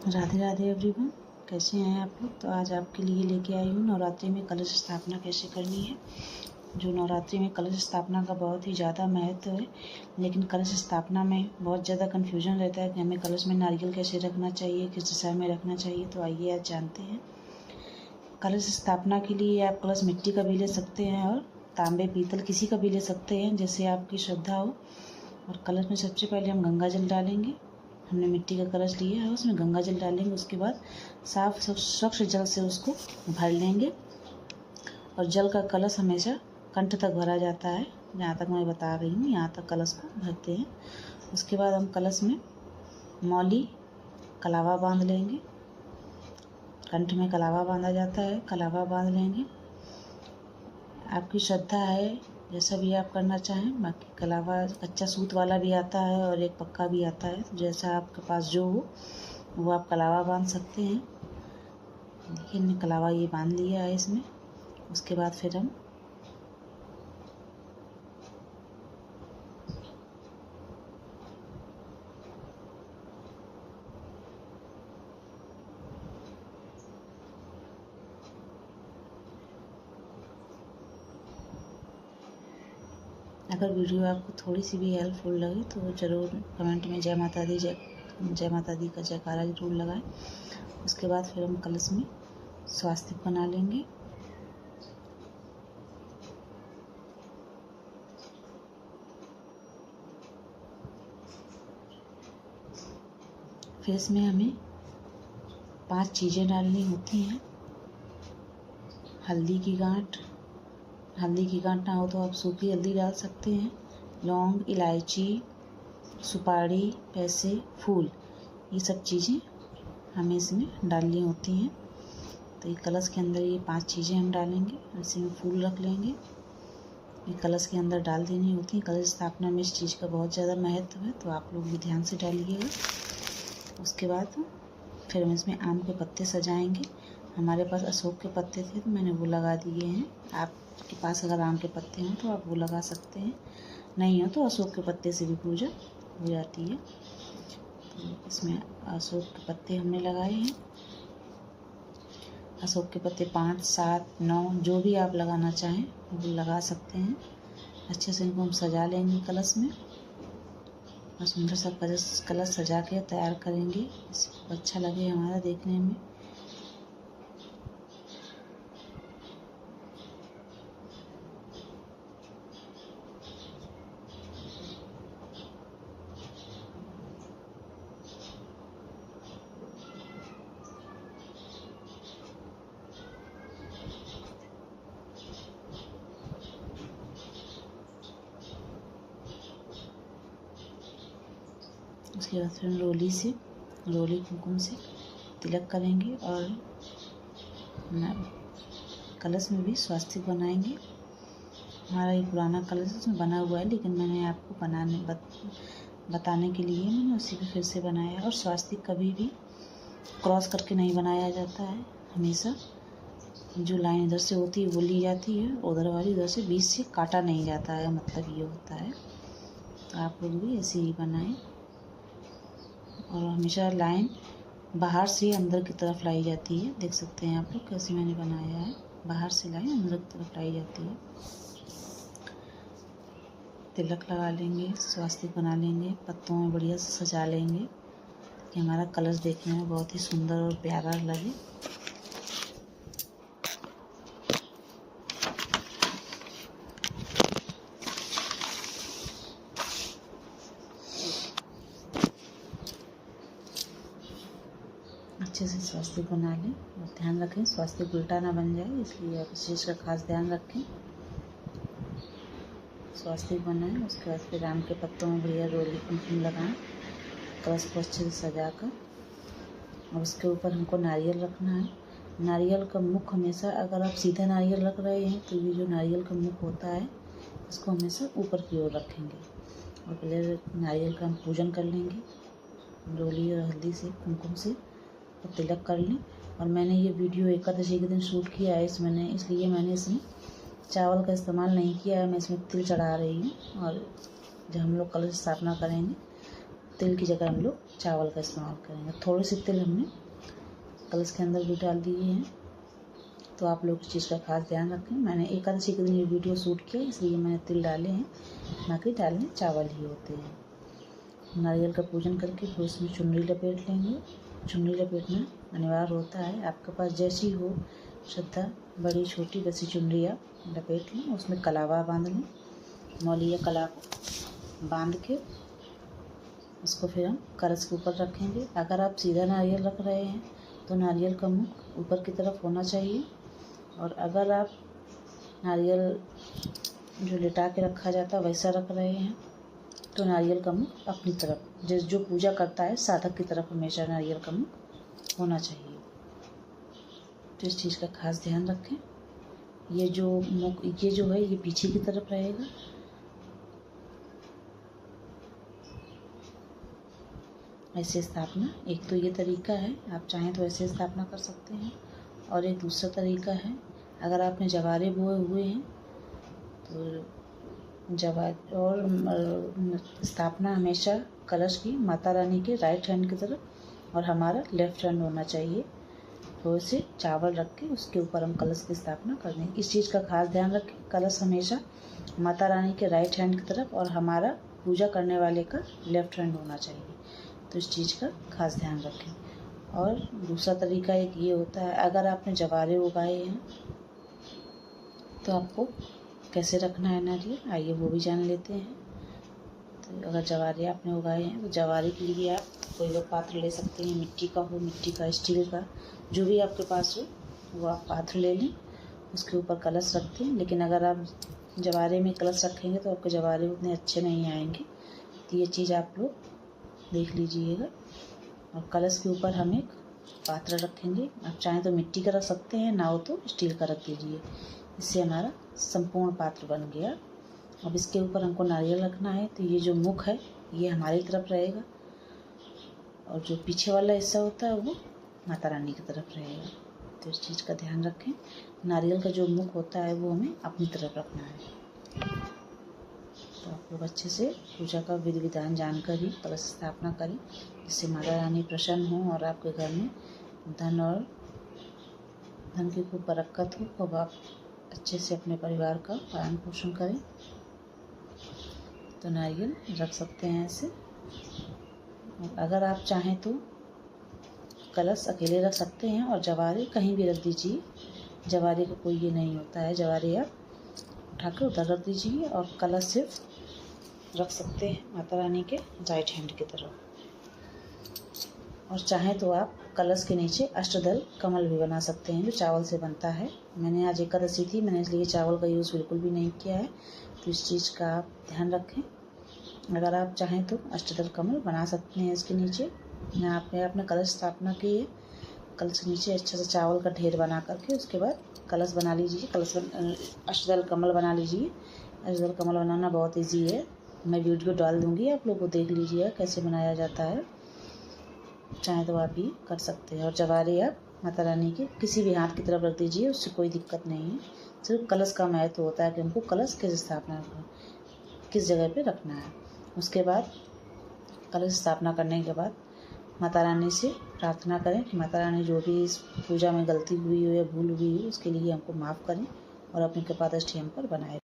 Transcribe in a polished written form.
Radhe Radhe everyone, कैसे हैं आप लोग। तो आज आपके लिए लेके आई हूँ नवरात्रि में कलश स्थापना कैसे करनी है। जो नवरात्रि में कलश स्थापना का बहुत ही ज़्यादा महत्व है, लेकिन कलश स्थापना में बहुत ज़्यादा कन्फ्यूजन रहता है कि हमें कलश में नारियल कैसे रखना चाहिए, किस दिशा में रखना चाहिए। तो आइए आज जानते हैं। कलश स्थापना के लिए आप कलश मिट्टी का भी ले सकते हैं और तांबे पीतल किसी का भी ले सकते हैं, जैसे आपकी श्रद्धा हो। और कलश में सबसे पहले हम गंगा जल डालेंगे। हमने मिट्टी का कलश लिया है, उसमें गंगा जल डालेंगे। उसके बाद साफ स्वच्छ जल से उसको भर लेंगे। और जल का कलश हमेशा कंठ तक भरा जाता है, जहाँ तक मैं बता रही हूँ यहाँ तक कलश को भरते हैं। उसके बाद हम कलश में मौली कलावा बांध लेंगे। कंठ में कलावा बांधा जाता है, कलावा बांध लेंगे। आपकी श्रद्धा है, जैसा भी आप करना चाहें। बाकी कलावा कच्चा सूत वाला भी आता है और एक पक्का भी आता है, तो जैसा आपके पास जो हो वो आप कलावा बांध सकते हैं। देखिए हमने कलावा ये बांध लिया है इसमें। उसके बाद फिर हम अगर वीडियो आपको थोड़ी सी भी हेल्पफुल लगे तो ज़रूर कमेंट में जय माता दी का जयकारा जरूर लगाएं। उसके बाद फिर हम कलश में स्वास्तिक बना लेंगे। फिर इसमें हमें 5 चीज़ें डालनी होती हैं। हल्दी की गांठ ना हो तो आप सूखी हल्दी डाल सकते हैं। लौंग, इलायची, सुपारी, पैसे, फूल, ये सब चीज़ें हमें इसमें डालनी होती हैं। तो ये कलश के अंदर ये 5 चीज़ें हम डालेंगे। इसी में फूल रख लेंगे, ये कलश के अंदर डाल देनी होती है। कलश स्थापना में इस चीज़ का बहुत ज़्यादा महत्व है, तो आप लोग भी ध्यान से डालिएगा। उसके बाद फिर हम इसमें आम के पत्ते सजाएंगे। हमारे पास अशोक के पत्ते थे तो मैंने वो लगा दिए हैं। आपके पास अगर आम के पत्ते हों तो आप वो लगा सकते हैं, नहीं हो तो अशोक के पत्ते से भी पूजा हो जाती है। तो इसमें अशोक के पत्ते हमने लगाए हैं। अशोक के पत्ते 5, 7, 9 जो भी आप लगाना चाहें वो लगा सकते हैं। अच्छे से इनको हम सजा लेंगे कलश में, और सुंदर सा कलश सजा के तैयार करेंगे, इसको अच्छा लगे हमारा देखने में। उसके बाद फिर रोली कुमकुम से तिलक करेंगे और कलश में भी स्वास्तिक बनाएंगे। हमारा ये पुराना कलश उसमें बना हुआ है, लेकिन मैंने आपको बताने के लिए मैंने उसी को फिर से बनाया। और स्वास्तिक कभी भी क्रॉस करके नहीं बनाया जाता है, हमेशा जो लाइन इधर से होती है वो ली जाती है, उधर वाली उधर से बीच से काटा नहीं जाता है, मतलब ये होता है। तो आप लोग भी ऐसे ही बनाएं। और हमेशा लाइन बाहर से अंदर की तरफ लाई जाती है। देख सकते हैं आप लोग कैसे मैंने बनाया है, बाहर से लाइन अंदर की तरफ लाई जाती है। तिलक लगा लेंगे, स्वास्तिक बना लेंगे, पत्तों में बढ़िया से सजा लेंगे कि हमारा कलश देखने में बहुत ही सुंदर और प्यारा लगे। अच्छे से स्वास्तिक बना लें और ध्यान रखें स्वास्तिक उल्टा ना बन जाए, इसलिए आप इस चीज़ का खास ध्यान रखें। स्वास्तिक बनाएं, उसके बाद फिर आम के पत्तों में बढ़िया रोली कुमकुम लगाएं कलश को अच्छे से सजा कर। और उसके ऊपर हमको नारियल रखना है। नारियल का मुख हमेशा, अगर आप सीधा नारियल रख रहे हैं तो ये जो नारियल का मुख होता है इसको हमेशा ऊपर की ओर रखेंगे। और पहले नारियल का हम पूजन कर लेंगे रोली और हल्दी से, कुमकुम से, और तिलक कर लें। और मैंने ये वीडियो एकादशी के दिन शूट किया है, इसलिए मैंने इसमें चावल का इस्तेमाल नहीं किया है। मैं इसमें तिल चढ़ा रही हूँ। और जब हम लोग कलश स्थापना करेंगे तिल की जगह हम लोग चावल का इस्तेमाल करेंगे। थोड़े से तिल हमने कलश के अंदर भी डाल दिए हैं, तो आप लोग इस चीज़ का खास ध्यान रखें। मैंने एकादशी के दिन ये वीडियो शूट किया इसलिए मैंने तिल डाले हैं, बाकी डालने चावल ही होते हैं। नारियल का पूजन करके फिर उसमें चुनरी लपेट लेंगे। चुनरी लपेटना अनिवार्य होता है, आपके पास जैसी हो श्रद्धा, बड़ी छोटी वैसी चुनरी आप लपेट लें। उसमें कलावा बांध लें, मौली या कलावा बांध के उसको फिर हम कलश के ऊपर रखेंगे। अगर आप सीधा नारियल रख रहे हैं तो नारियल का मुख ऊपर की तरफ होना चाहिए, और अगर आप नारियल जो लिटा के रखा जाता है वैसा रख रहे हैं तो नारियल का मुख अपनी तरफ, जो पूजा करता है साधक की तरफ हमेशा नारियल का मुख होना चाहिए। तो इस चीज़ का खास ध्यान रखें। ये जो मुख ये जो है ये पीछे की तरफ रहेगा। ऐसे स्थापना, एक तो ये तरीका है, आप चाहें तो ऐसे स्थापना कर सकते हैं, और एक दूसरा तरीका है, अगर आपने जवारे बोए हुए हैं तो स्थापना हमेशा कलश की माता रानी के राइट हैंड की तरफ और हमारा लेफ्ट हैंड होना चाहिए। थोड़े से चावल रख के उसके ऊपर हम कलश की स्थापना कर देंगे। इस चीज़ का खास ध्यान रखें, कलश हमेशा माता रानी के राइट हैंड की तरफ और हमारा पूजा करने वाले का लेफ्ट हैंड होना चाहिए। तो इस चीज़ का खास ध्यान रखें। और दूसरा तरीका एक ये होता है, अगर आपने जवारे उगाए हैं तो आपको कैसे रखना है नारियल, आइए वो भी जान लेते हैं। तो अगर जवारे आपने उगाए हैं तो जवारे के लिए आप कोई भी पात्र ले सकते हैं, मिट्टी का हो, मिट्टी का, स्टील का, जो भी आपके पास हो वो आप पात्र ले लें, उसके ऊपर कलश रखते हैं। लेकिन अगर आप जवारे में कलश रखेंगे तो आपके जवारे उतने अच्छे नहीं आएंगे, तो ये चीज़ आप लोग देख लीजिएगा। और कलश के ऊपर हम एक पात्र रखेंगे, आप चाहें तो मिट्टी का रख सकते हैं, ना हो तो स्टील का रख दीजिए। इससे हमारा संपूर्ण पात्र बन गया। अब इसके ऊपर हमको नारियल रखना है, तो ये जो मुख है ये हमारी तरफ रहेगा और जो पीछे वाला हिस्सा होता है वो माता रानी की तरफ रहेगा। तो इस चीज़ का ध्यान रखें। नारियल का जो मुख होता है वो हमें अपनी तरफ रखना है। तो आप लोग अच्छे से पूजा का विधि विधान जानकर ही कलश स्थापना करें, जिससे माता रानी प्रसन्न हो और आपके घर में धन की खूब बरकत हो। अब आप अच्छे से अपने परिवार का पालन पोषण करें। तो नारियल रख सकते हैं ऐसे। अगर आप चाहें तो कलश अकेले रख सकते हैं और जवारे कहीं भी रख दीजिए। जवारे का कोई ये नहीं होता है, जवारे आप उठाकर उधर रख दीजिए और कलश सिर्फ रख सकते हैं माता रानी के राइट हैंड की तरफ। और चाहें तो आप कलश के नीचे अष्टदल कमल भी बना सकते हैं, जो चावल से बनता है। मैंने आज एकादशी थी, मैंने इसलिए चावल का यूज़ बिल्कुल भी नहीं किया है, तो इस चीज़ का आप ध्यान रखें। अगर आप चाहें तो अष्टदल कमल बना सकते हैं इसके नीचे। यहाँ पे आपने कलश स्थापना की है, कलश के नीचे अच्छा सा चावल का ढेर बना करके उसके बाद कलश बना लीजिए, अष्टदल कमल बना लीजिए। अष्टदल कमल बनाना बहुत ईजी है, मैं वीडियो डाल दूँगी, आप लोग को देख लीजिए कैसे बनाया जाता है। चाहे तो आप ये कर सकते हैं। और जवारे आप माता रानी के किसी भी हाथ की तरफ रख दीजिए, उससे कोई दिक्कत नहीं है। सिर्फ कलश का महत्व होता है कि हमको कलश किस स्थापना किस जगह पे रखना है। उसके बाद कलश स्थापना करने के बाद माता रानी से प्रार्थना करें कि माता रानी जो भी इस पूजा में गलती हुई हो या भूल हुई हो उसके लिए हमको माफ़ करें और अपनी कृपा दृष्टि हम पर बनाए।